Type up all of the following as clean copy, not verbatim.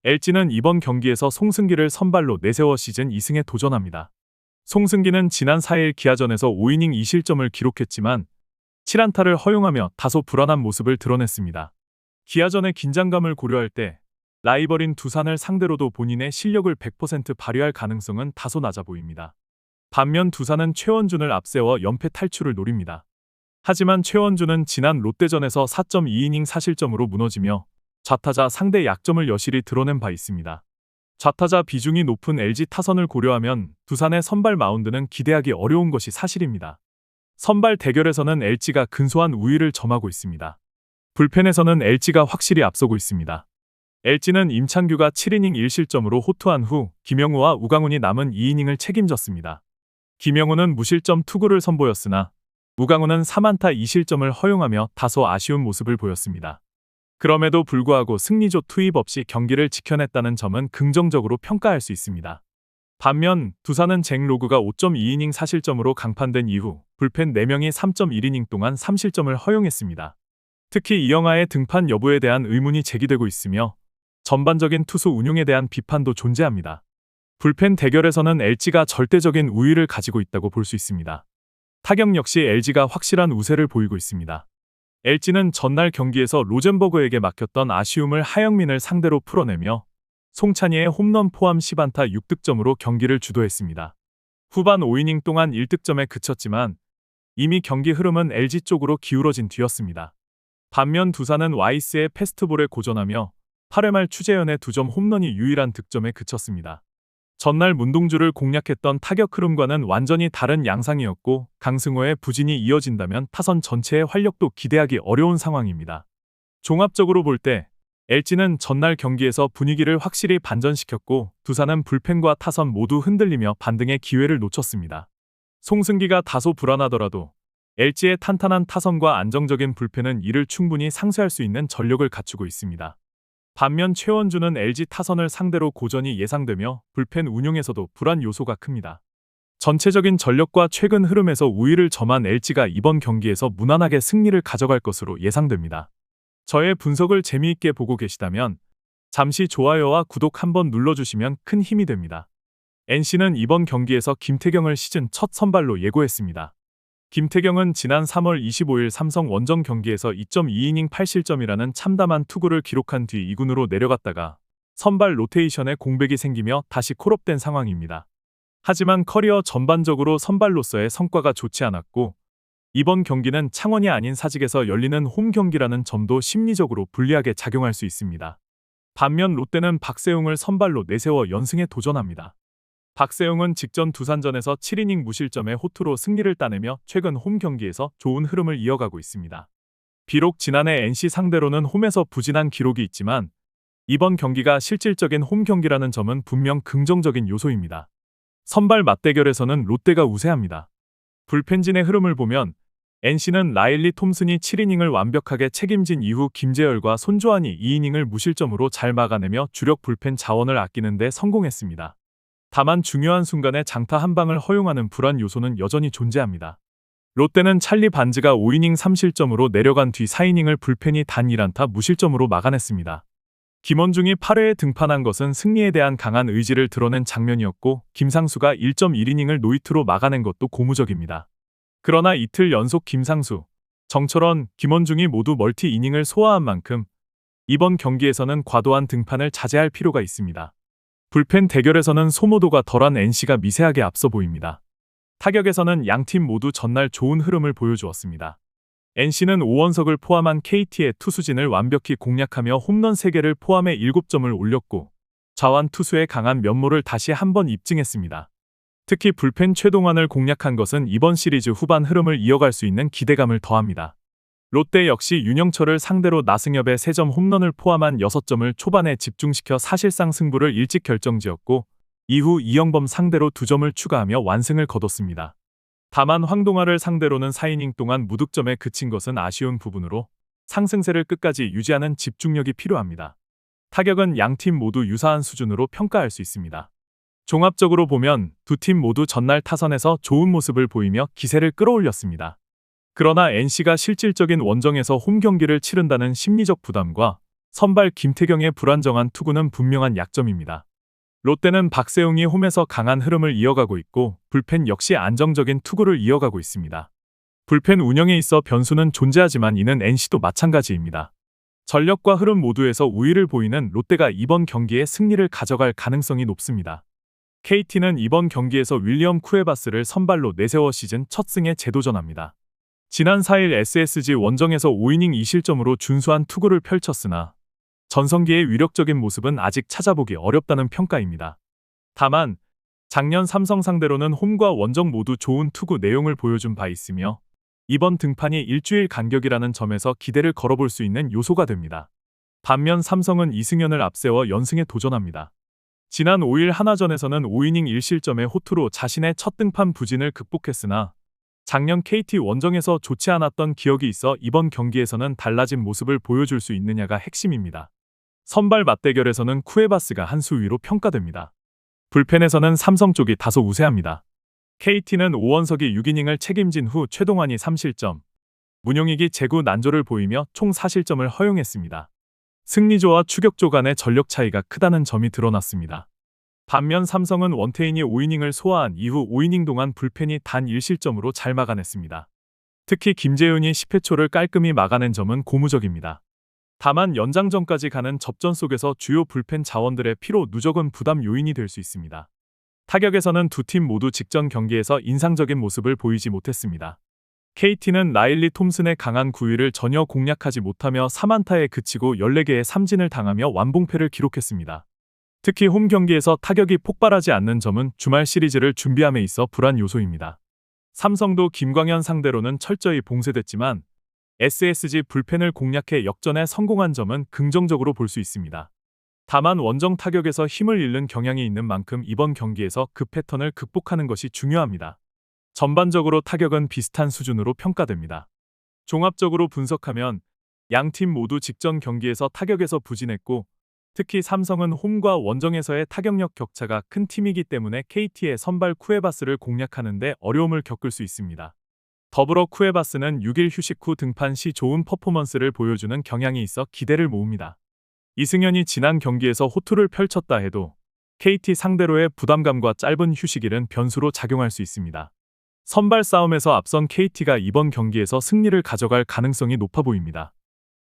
LG는 이번 경기에서 송승기를 선발로 내세워 시즌 2승에 도전합니다. 송승기는 지난 4일 기아전에서 5이닝 2실점을 기록했지만 7안타를 허용하며 다소 불안한 모습을 드러냈습니다. 기아전의 긴장감을 고려할 때 라이벌인 두산을 상대로도 본인의 실력을 100% 발휘할 가능성은 다소 낮아 보입니다. 반면 두산은 최원준을 앞세워 연패 탈출을 노립니다. 하지만 최원준은 지난 롯데전에서 4.2이닝 4실점으로 무너지며 좌타자 상대 약점을 여실히 드러낸 바 있습니다. 좌타자 비중이 높은 LG 타선을 고려하면 두산의 선발 마운드는 기대하기 어려운 것이 사실입니다. 선발 대결에서는 LG가 근소한 우위를 점하고 있습니다. 불펜에서는 LG가 확실히 앞서고 있습니다. LG는 임창규가 7이닝 1실점으로 호투한 후 김영우와 우강훈이 남은 2이닝을 책임졌습니다. 김영우는 무실점 투구를 선보였으나 우강훈은 3안타 2실점을 허용하며 다소 아쉬운 모습을 보였습니다. 그럼에도 불구하고 승리조 투입 없이 경기를 지켜냈다는 점은 긍정적으로 평가할 수 있습니다. 반면 두산은 잭 로그가 5.2이닝 4실점으로 강판된 이후 불펜 4명이 3.1이닝 동안 3실점을 허용했습니다. 특히 이영하의 등판 여부에 대한 의문이 제기되고 있으며 전반적인 투수 운용에 대한 비판도 존재합니다. 불펜 대결에서는 LG가 절대적인 우위를 가지고 있다고 볼 수 있습니다. 타격 역시 LG가 확실한 우세를 보이고 있습니다. LG는 전날 경기에서 로젠버그에게 막혔던 아쉬움을 하영민을 상대로 풀어내며 송찬희의 홈런 포함 10안타 6득점으로 경기를 주도했습니다. 후반 5이닝 동안 1득점에 그쳤지만 이미 경기 흐름은 LG 쪽으로 기울어진 뒤였습니다. 반면 두산은 와이스의 패스트볼에 고전하며 8회 말 추재현의 2점 홈런이 유일한 득점에 그쳤습니다. 전날 문동주를 공략했던 타격 흐름과는 완전히 다른 양상이었고 강승호의 부진이 이어진다면 타선 전체의 활력도 기대하기 어려운 상황입니다. 종합적으로 볼 때 LG는 전날 경기에서 분위기를 확실히 반전시켰고 두산은 불펜과 타선 모두 흔들리며 반등의 기회를 놓쳤습니다. 송승기가 다소 불안하더라도 LG의 탄탄한 타선과 안정적인 불펜은 이를 충분히 상쇄할 수 있는 전력을 갖추고 있습니다. 반면 최원준은 LG 타선을 상대로 고전이 예상되며 불펜 운용에서도 불안 요소가 큽니다. 전체적인 전력과 최근 흐름에서 우위를 점한 LG가 이번 경기에서 무난하게 승리를 가져갈 것으로 예상됩니다. 저의 분석을 재미있게 보고 계시다면 잠시 좋아요와 구독 한번 눌러주시면 큰 힘이 됩니다. NC는 이번 경기에서 김태경을 시즌 첫 선발로 예고했습니다. 김태경은 지난 3월 25일 삼성 원정 경기에서 2.2이닝 8실점이라는 참담한 투구를 기록한 뒤 2군으로 내려갔다가 선발 로테이션에 공백이 생기며 다시 콜업된 상황입니다. 하지만 커리어 전반적으로 선발로서의 성과가 좋지 않았고 이번 경기는 창원이 아닌 사직에서 열리는 홈 경기라는 점도 심리적으로 불리하게 작용할 수 있습니다. 반면 롯데는 박세웅을 선발로 내세워 연승에 도전합니다. 박세웅은 직전 두산전에서 7이닝 무실점의 호투로 승리를 따내며 최근 홈 경기에서 좋은 흐름을 이어가고 있습니다. 비록 지난해 NC 상대로는 홈에서 부진한 기록이 있지만 이번 경기가 실질적인 홈 경기라는 점은 분명 긍정적인 요소입니다. 선발 맞대결에서는 롯데가 우세합니다. 불펜진의 흐름을 보면 NC는 라일리 톰슨이 7이닝을 완벽하게 책임진 이후 김재열과 손조한이 2이닝을 무실점으로 잘 막아내며 주력 불펜 자원을 아끼는 데 성공했습니다. 다만 중요한 순간에 장타 한 방을 허용하는 불안 요소는 여전히 존재합니다. 롯데는 찰리 반즈가 5이닝 3실점으로 내려간 뒤 4이닝을 불펜이 단 1안타 무실점으로 막아냈습니다. 김원중이 8회에 등판한 것은 승리에 대한 강한 의지를 드러낸 장면이었고 김상수가 1.1이닝을 노히트로 막아낸 것도 고무적입니다. 그러나 이틀 연속 김상수, 정철원, 김원중이 모두 멀티 이닝을 소화한 만큼 이번 경기에서는 과도한 등판을 자제할 필요가 있습니다. 불펜 대결에서는 소모도가 덜한 NC가 미세하게 앞서 보입니다. 타격에서는 양팀 모두 전날 좋은 흐름을 보여주었습니다. NC는 오원석을 포함한 KT의 투수진을 완벽히 공략하며 홈런 3개를 포함해 7점을 올렸고 좌완 투수의 강한 면모를 다시 한번 입증했습니다. 특히 불펜 최동환을 공략한 것은 이번 시리즈 후반 흐름을 이어갈 수 있는 기대감을 더합니다. 롯데 역시 윤영철을 상대로 나승엽의 3점 홈런을 포함한 6점을 초반에 집중시켜 사실상 승부를 일찍 결정지었고 이후 이영범 상대로 2점을 추가하며 완승을 거뒀습니다. 다만 황동아를 상대로는 4이닝 동안 무득점에 그친 것은 아쉬운 부분으로 상승세를 끝까지 유지하는 집중력이 필요합니다. 타격은 양팀 모두 유사한 수준으로 평가할 수 있습니다. 종합적으로 보면 두 팀 모두 전날 타선에서 좋은 모습을 보이며 기세를 끌어올렸습니다. 그러나 NC가 실질적인 원정에서 홈 경기를 치른다는 심리적 부담과 선발 김태경의 불안정한 투구는 분명한 약점입니다. 롯데는 박세웅이 홈에서 강한 흐름을 이어가고 있고 불펜 역시 안정적인 투구를 이어가고 있습니다. 불펜 운영에 있어 변수는 존재하지만 이는 NC도 마찬가지입니다. 전력과 흐름 모두에서 우위를 보이는 롯데가 이번 경기에 승리를 가져갈 가능성이 높습니다. KT는 이번 경기에서 윌리엄 쿠에바스를 선발로 내세워 시즌 첫 승에 재도전합니다. 지난 4일 SSG 원정에서 5이닝 2실점으로 준수한 투구를 펼쳤으나 전성기의 위력적인 모습은 아직 찾아보기 어렵다는 평가입니다. 다만 작년 삼성 상대로는 홈과 원정 모두 좋은 투구 내용을 보여준 바 있으며 이번 등판이 일주일 간격이라는 점에서 기대를 걸어볼 수 있는 요소가 됩니다. 반면 삼성은 이승현을 앞세워 연승에 도전합니다. 지난 5일 하나전에서는 5이닝 1실점의 호투로 자신의 첫 등판 부진을 극복했으나 작년 KT 원정에서 좋지 않았던 기억이 있어 이번 경기에서는 달라진 모습을 보여줄 수 있느냐가 핵심입니다. 선발 맞대결에서는 쿠에바스가 한 수 위로 평가됩니다. 불펜에서는 삼성 쪽이 다소 우세합니다. KT는 오원석이 6이닝을 책임진 후 최동환이 3실점, 문용익이 제구 난조를 보이며 총 4실점을 허용했습니다. 승리조와 추격조 간의 전력 차이가 크다는 점이 드러났습니다. 반면 삼성은 원태인이 5이닝을 소화한 이후 5이닝 동안 불펜이 단 1실점으로 잘 막아냈습니다. 특히 김재윤이 10회 초를 깔끔히 막아낸 점은 고무적입니다. 다만 연장전까지 가는 접전 속에서 주요 불펜 자원들의 피로 누적은 부담 요인이 될 수 있습니다. 타격에서는 두 팀 모두 직전 경기에서 인상적인 모습을 보이지 못했습니다. KT는 라일리 톰슨의 강한 구위를 전혀 공략하지 못하며 3안타에 그치고 14개의 삼진을 당하며 완봉패를 기록했습니다. 특히 홈 경기에서 타격이 폭발하지 않는 점은 주말 시리즈를 준비함에 있어 불안 요소입니다. 삼성도 김광현 상대로는 철저히 봉쇄됐지만 SSG 불펜을 공략해 역전에 성공한 점은 긍정적으로 볼 수 있습니다. 다만 원정 타격에서 힘을 잃는 경향이 있는 만큼 이번 경기에서 그 패턴을 극복하는 것이 중요합니다. 전반적으로 타격은 비슷한 수준으로 평가됩니다. 종합적으로 분석하면 양팀 모두 직전 경기에서 타격에서 부진했고 특히 삼성은 홈과 원정에서의 타격력 격차가 큰 팀이기 때문에 KT의 선발 쿠에바스를 공략하는 데 어려움을 겪을 수 있습니다. 더불어 쿠에바스는 6일 휴식 후 등판 시 좋은 퍼포먼스를 보여주는 경향이 있어 기대를 모읍니다. 이승현이 지난 경기에서 호투를 펼쳤다 해도 KT 상대로의 부담감과 짧은 휴식일은 변수로 작용할 수 있습니다. 선발 싸움에서 앞선 KT가 이번 경기에서 승리를 가져갈 가능성이 높아 보입니다.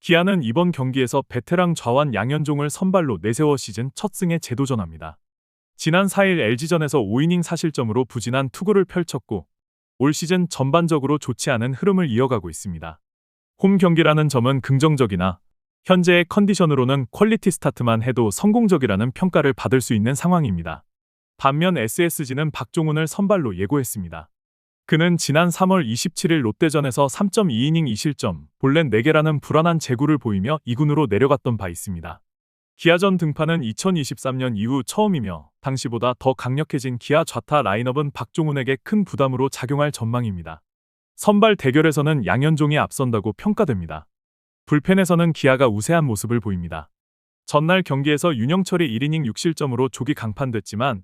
기아는 이번 경기에서 베테랑 좌완 양현종을 선발로 내세워 시즌 첫 승에 재도전합니다. 지난 4일 LG전에서 5이닝 4실점으로 부진한 투구를 펼쳤고 올 시즌 전반적으로 좋지 않은 흐름을 이어가고 있습니다. 홈 경기라는 점은 긍정적이나 현재의 컨디션으로는 퀄리티 스타트만 해도 성공적이라는 평가를 받을 수 있는 상황입니다. 반면 SSG는 박종훈을 선발로 예고했습니다. 그는 지난 3월 27일 롯데전에서 3.2이닝 2실점, 볼넷 4개라는 불안한 제구를 보이며 2군으로 내려갔던 바 있습니다. 기아전 등판은 2023년 이후 처음이며 당시보다 더 강력해진 기아 좌타 라인업은 박종훈에게 큰 부담으로 작용할 전망입니다. 선발 대결에서는 양현종이 앞선다고 평가됩니다. 불펜에서는 기아가 우세한 모습을 보입니다. 전날 경기에서 윤영철이 1이닝 6실점으로 조기 강판됐지만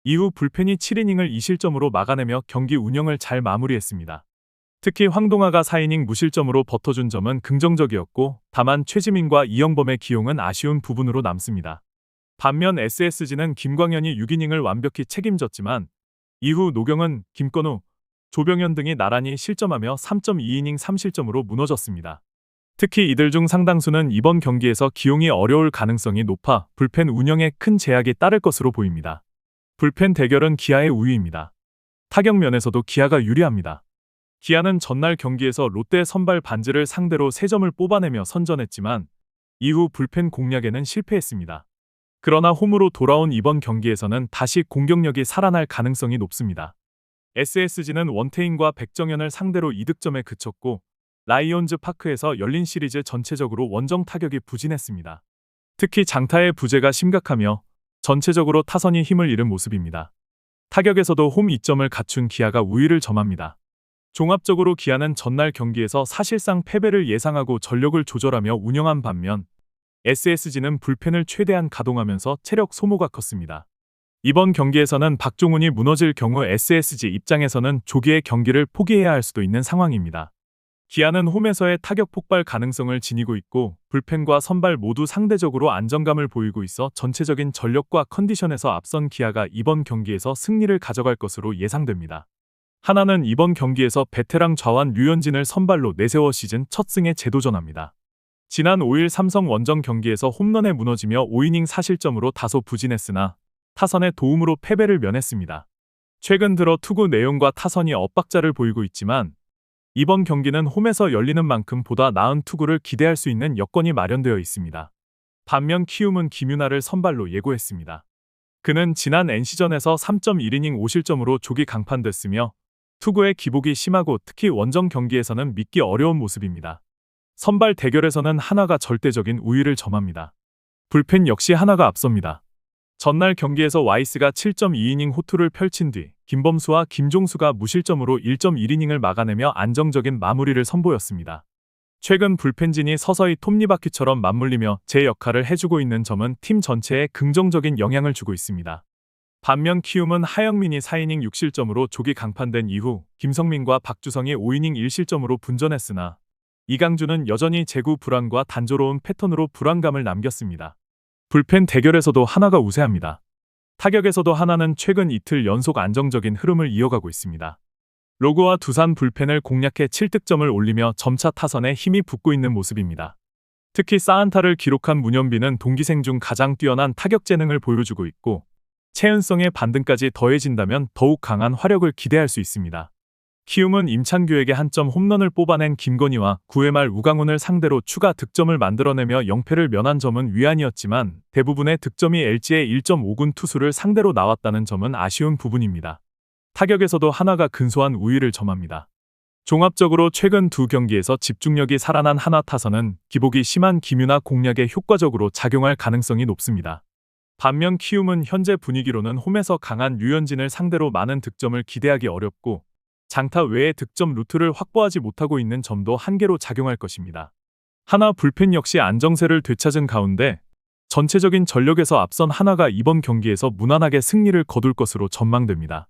이후 불펜이 7이닝을 2실점으로 막아내며 경기 운영을 잘 마무리했습니다. 특히 황동아가 4이닝 무실점으로 버텨준 점은 긍정적이었고 다만 최지민과 이영범의 기용은 아쉬운 부분으로 남습니다. 반면 SSG는 김광현이 6이닝을 완벽히 책임졌지만 이후 노경은, 김건우, 조병현 등이 나란히 실점하며 3.2이닝 3실점으로 무너졌습니다. 특히 이들 중 상당수는 이번 경기에서 기용이 어려울 가능성이 높아 불펜 운영에 큰 제약이 따를 것으로 보입니다. 불펜 대결은 기아의 우위입니다. 타격 면에서도 기아가 유리합니다. 기아는 전날 경기에서 롯데 선발 반지를 상대로 3점을 뽑아내며 선전했지만 이후 불펜 공략에는 실패했습니다. 그러나 홈으로 돌아온 이번 경기에서는 다시 공격력이 살아날 가능성이 높습니다. SSG는 원태인과 백정현을 상대로 2득점에 그쳤고 라이온즈 파크에서 열린 시리즈 전체적으로 원정 타격이 부진했습니다. 특히 장타의 부재가 심각하며 전체적으로 타선이 힘을 잃은 모습입니다. 타격에서도 홈 2점을 갖춘 기아가 우위를 점합니다. 종합적으로 기아는 전날 경기에서 사실상 패배를 예상하고 전력을 조절하며 운영한 반면 SSG는 불펜을 최대한 가동하면서 체력 소모가 컸습니다. 이번 경기에서는 박종훈이 무너질 경우 SSG 입장에서는 조기에 경기를 포기해야 할 수도 있는 상황입니다. 기아는 홈에서의 타격 폭발 가능성을 지니고 있고 불펜과 선발 모두 상대적으로 안정감을 보이고 있어 전체적인 전력과 컨디션에서 앞선 기아가 이번 경기에서 승리를 가져갈 것으로 예상됩니다. 하나는 이번 경기에서 베테랑 좌완 류현진을 선발로 내세워 시즌 첫 승에 재도전합니다. 지난 5일 삼성 원정 경기에서 홈런에 무너지며 5이닝 4실점으로 다소 부진했으나 타선의 도움으로 패배를 면했습니다. 최근 들어 투구 내용과 타선이 엇박자를 보이고 있지만 이번 경기는 홈에서 열리는 만큼 보다 나은 투구를 기대할 수 있는 여건이 마련되어 있습니다. 반면 키움은 김윤아를 선발로 예고했습니다. 그는 지난 NC전에서 3.1이닝 5실점으로 조기 강판됐으며 투구의 기복이 심하고 특히 원정 경기에서는 믿기 어려운 모습입니다. 선발 대결에서는 하나가 절대적인 우위를 점합니다. 불펜 역시 하나가 앞섭니다. 전날 경기에서 와이스가 7.2이닝 호투를 펼친 뒤 김범수와 김종수가 무실점으로 1.1이닝을 막아내며 안정적인 마무리를 선보였습니다. 최근 불펜진이 서서히 톱니바퀴처럼 맞물리며 제 역할을 해주고 있는 점은 팀 전체에 긍정적인 영향을 주고 있습니다. 반면 키움은 하영민이 4이닝 6실점으로 조기 강판된 이후 김성민과 박주성이 5이닝 1실점으로 분전했으나 이강주는 여전히 제구 불안과 단조로운 패턴으로 불안감을 남겼습니다. 불펜 대결에서도 하나가 우세합니다. 타격에서도 하나는 최근 이틀 연속 안정적인 흐름을 이어가고 있습니다. 로그와 두산 불펜을 공략해 7득점을 올리며 점차 타선에 힘이 붙고 있는 모습입니다. 특히 사안타를 기록한 문현빈은 동기생 중 가장 뛰어난 타격 재능을 보여주고 있고 최은성의 반등까지 더해진다면 더욱 강한 화력을 기대할 수 있습니다. 키움은 임창규에게 한 점 홈런을 뽑아낸 김건희와 9회 말 우강훈을 상대로 추가 득점을 만들어내며 0패를 면한 점은 위안이었지만 대부분의 득점이 LG의 1.5군 투수를 상대로 나왔다는 점은 아쉬운 부분입니다. 타격에서도 하나가 근소한 우위를 점합니다. 종합적으로 최근 두 경기에서 집중력이 살아난 하나 타선은 기복이 심한 김윤아 공략에 효과적으로 작용할 가능성이 높습니다. 반면 키움은 현재 분위기로는 홈에서 강한 류현진을 상대로 많은 득점을 기대하기 어렵고 장타 외의 득점 루트를 확보하지 못하고 있는 점도 한계로 작용할 것입니다. 하나 불펜 역시 안정세를 되찾은 가운데 전체적인 전력에서 앞선 하나가 이번 경기에서 무난하게 승리를 거둘 것으로 전망됩니다.